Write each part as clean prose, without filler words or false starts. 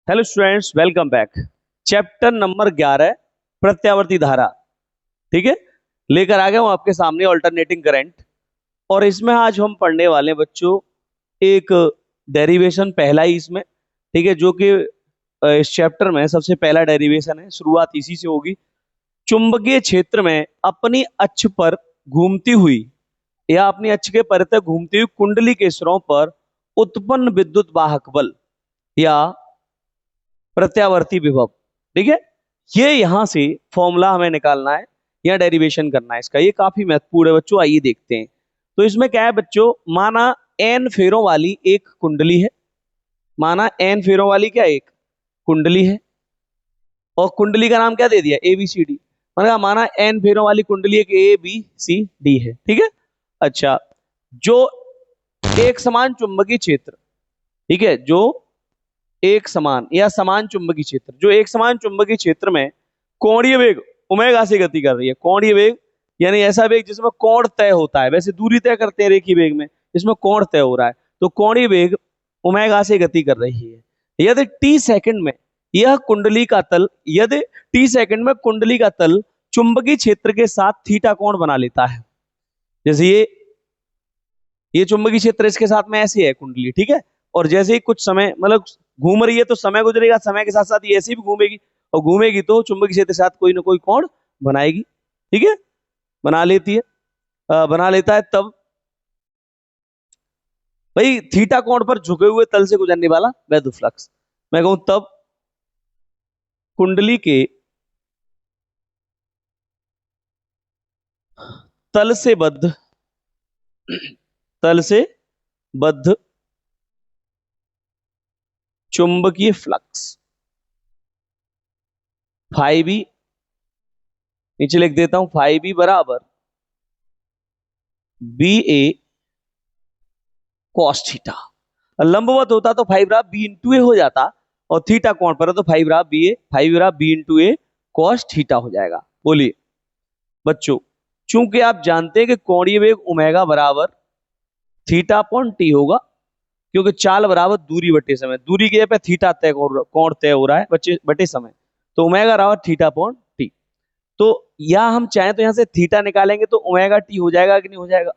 Hello students, welcome back. Chapter number 11 प्रत्यावर्ती धारा। ठीक है, लेकर आ गया हूं आपके सामने ऑल्टरनेटिंग करंट। और इसमें आज हम पढ़ने वाले हैं बच्चों एक डेरिवेशन, पहला ही इसमें। ठीक है, जो कि इस चैप्टर में सबसे पहला डेरिवेशन है, शुरुआत इसी से होगी। चुंबकीय क्षेत्र में अपनी अक्ष पर घूमती हुई या अपनी अक्ष के परितः घूमती हुई कुंडली के सिरों पर उत्पन्न विद्युत वाहक बल या प्रत्यावर्ती विभव। ठीक है, ये यहां से फॉर्मूला हमें निकालना है या डेरिवेशन करना है इसका। ये काफी महत्वपूर्ण है बच्चों, आइए देखते हैं। तो इसमें क्या है बच्चों, माना एन फेरों वाली एक कुंडली है। माना एन फेरों वाली क्या एक कुंडली है, और कुंडली का नाम क्या दे दिया, ए बी सी डी। माना एन फेरों वाली कुंडली एक ए बी सी डी है। ठीक है, अच्छा, जो एक समान चुंबकीय क्षेत्र, ठीक है, जो एक समान या समान चुंबकीय क्षेत्र, जो एक समान चुंबकीय क्षेत्र में कोणीय वेग ओमेगा से गति कर रही है। कोणीय वेग यानी ऐसा वेग जिसमें कोण तय होता है। वैसे दूरी तय करते हैं रेखीय वेग में, इसमें कोण तय हो रहा है। तो कोणीय वेग ओमेगा से गति कर रही है। यदि टी सेकंड में यह कुंडली का तल, यदि टी सेकंड में कुंडली का तल चुंबकीय क्षेत्र के साथ थीटा कोण बना लेता है। जैसे ये चुंबकीय क्षेत्र इसके साथ में ऐसी है कुंडली, ठीक है। और जैसे ही कुछ समय मतलब घूम रही है तो समय गुजरेगा, समय के साथ साथ ये ऐसे भी घूमेगी, और घूमेगी तो चुंबकीय क्षेत्र के साथ कोई ना कोई कोण बनाएगी। ठीक है, बना लेती है, बना लेता है। तब भाई थीटा कोण पर झुके हुए तल से गुजरने वाला वैद्युत फ्लक्स, मैं कहूं तब कुंडली के तल से बद्ध, तल से बद्ध चुंबकीय फ्लक्स फाई बी, नीचे लिख देता हूं, फाई बी बराबर बी ए कॉस थीटा। लंबवत होता तो फाइव रहा बी इंटू ए हो जाता, और थीटा कोण पर है तो फाइव रहा बी ए, फाइव रहा बी इंटू ए कॉस थीटा हो जाएगा। बोलिए बच्चों, चूंकि आप जानते हैं कि कोणीय वेग ओमेगा बराबर थीटा अपॉन टी होगा, क्योंकि चाल बराबर दूरी बटे समय, दूरी के पे थीटा तय कोण तय हो रहा है बच्चे बटे समय, तो ओमेगा बराबर थीटा अपॉन टी। तो या हम चाहें तो यहां से थीटा निकालेंगे तो ओमेगा टी हो जाएगा कि नहीं हो जाएगा।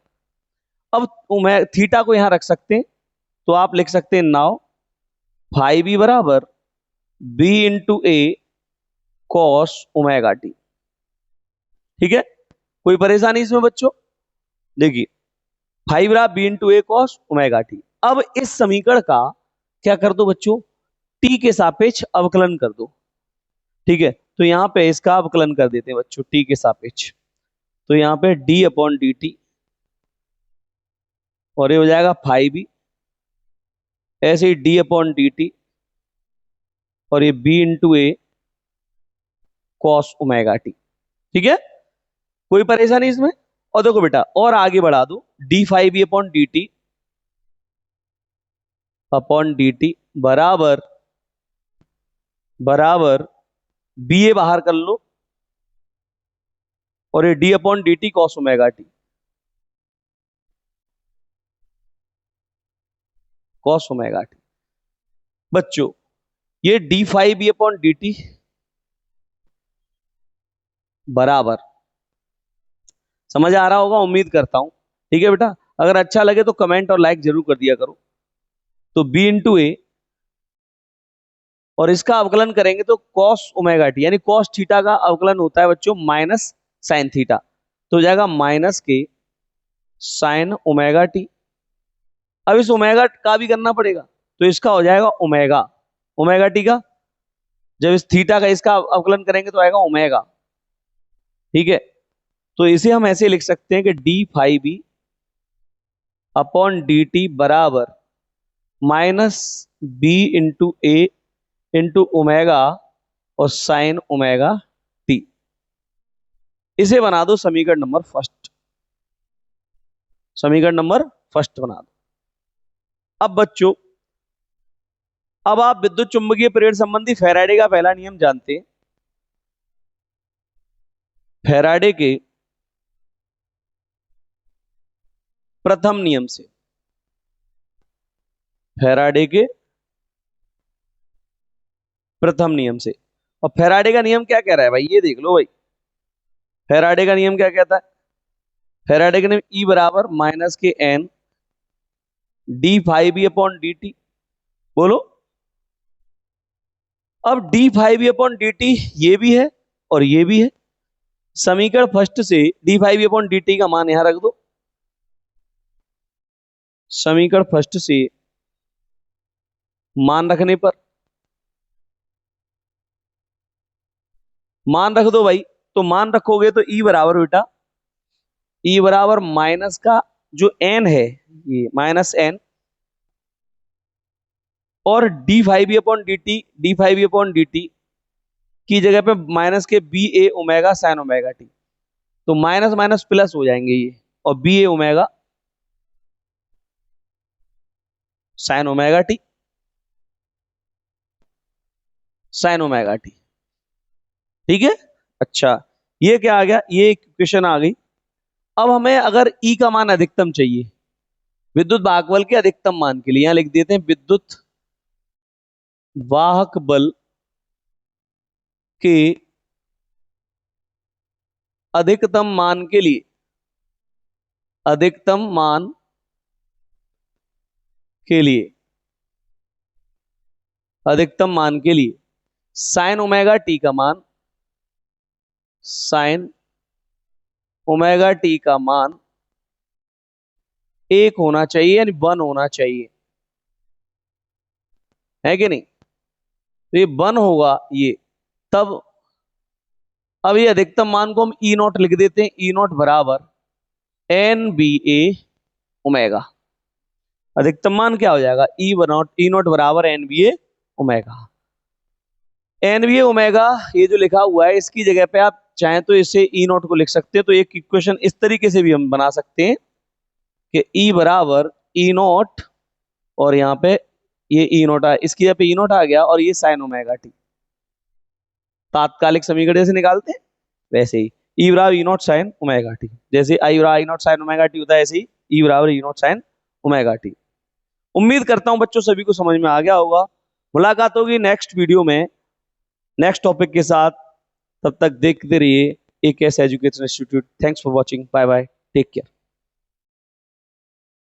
अब थीटा को यहां रख सकते हैं, तो आप लिख सकते हैं नाउ फाइव बी बराबर बी इंटू ए कॉस ओमेगा टी। ठीक है, कोई परेशानी इसमें बच्चों। देखिए फाइव रहा बी इंटू ए कॉस ओमेगा टी। अब इस समीकरण का क्या कर दो बच्चों, टी के सापेक्ष अवकलन कर दो। ठीक है, तो यहां पे इसका अवकलन कर देते हैं बच्चों टी के सापेक्ष। तो यहां पे डी अपॉन डी टी, और ये हो जाएगा फाइव बी, ऐसे ही डी अपॉन डी टी, और ये बी इंटू ए कॉस ओमेगा टी। ठीक है, कोई परेशानी इसमें। और देखो बेटा, और आगे बढ़ा दो, D five B upon D T बराबर बराबर बी ए बाहर कर लो, और ये D upon D T cos omega T, cos omega T. बच्चों ये D five B upon D T बराबर, समझ आ रहा होगा उम्मीद करता हूं। ठीक है बेटा, अगर अच्छा लगे तो कमेंट और लाइक जरूर कर दिया करो। तो बी इंटू ए, और इसका अवकलन करेंगे तो कॉस ओमेगा टी, यानी कॉस थीटा का अवकलन होता है बच्चों माइनस साइन थीटा, तो हो जाएगा माइनस के साइन ओमेगा टी। अब इस ओमेगा का भी करना पड़ेगा, तो इसका हो जाएगा ओमेगा, ओमेगा टी का जब इस थीटा का इसका अवकलन करेंगे तो आएगा ओमेगा। ठीक है, तो इसे हम ऐसे लिख सकते हैं कि D five B upon D T बराबर minus B into A into omega और साइन ओमेगा टी। इसे बना दो समीकरण नंबर फर्स्ट, समीकरण नंबर फर्स्ट बना दो। अब बच्चों, अब आप विद्युत चुंबकीय प्रेरण संबंधी फैराडे का पहला नियम जानते हैं। फैराडे के प्रथम नियम से, फैराडे के प्रथम नियम से। और फैराडे का नियम क्या कह रहा है भाई, ये देख लो भाई। फैराडे का नियम क्या कहता है? फैराडे का नियम E बराबर माइनस के N D five B upon D T. बोलो। अब D five B upon D T ये भी है और ये भी है। समीकरण फर्स्ट से D five B upon D T का मान यहां रख दो। समीकरण फर्स्ट से मान रखने पर, मान रख दो भाई। तो मान रखोगे तो E बराबर बेटा, E बराबर माइनस का जो n है ये माइनस n और d five B upon D t, d five B upon D t की जगह पे माइनस के B a omega sine omega t. तो माइनस माइनस प्लस हो जाएंगे ये, और B a omega sine omega t, sine omega t. ठीक है। अच्छा, ये क्या आ गया, ये इक्वेशन आ गई। अब हमें अगर ई का मान अधिकतम चाहिए विद्युत वाहक बल के अधिकतम मान के लिए, यहां लिख देते हैं विद्युत वाहक बल के अधिकतम मान के लिए, अधिकतम मान के लिए, अधिकतम मान के लिए साइन ओमेगा टी का मान, साइन ओमेगा टी का मान एक होना चाहिए, यानी 1 होना चाहिए, है कि नहीं? तो ये 1 होगा ये तब। अब ये अधिकतम मान को हम ई नॉट लिख देते हैं। ई नॉट बराबर एन बी ए ओमेगा। अधिकतम मान क्या हो जाएगा, ई नॉट बराबर N B a omega. N B a omega ये जो लिखा हुआ है, इसकी जगह पे आप चाहें तो इसे ई नॉट को लिख सकते हैं। तो एक इक्वेशन इस तरीके से भी हम बना सकते हैं कि ई बराबर ई नॉट, और यहाँ पे ये ई नॉट आ, इसकी जगह पे ई नॉट आ गया, और ये साइन ओमेगा टी। तात्कालिक समीकरण जैसे निकालते हैं वैसे ही ई बराबर ई नॉट साइन ओमेगा टी, जैसे आई बराबर ई नॉट साइन ओमेगा टी होता है, ऐसे ही ई बराबर ई नॉट साइन ओमेगा टी। उम्मीद करता हूं बच्चों सभी को समझ में आ गया होगा। मुलाकात होगी नेक्स्ट वीडियो में नेक्स्ट टॉपिक के साथ। तब तक देखते रहिए AKS education institute. Thanks for watching. Bye bye, take care.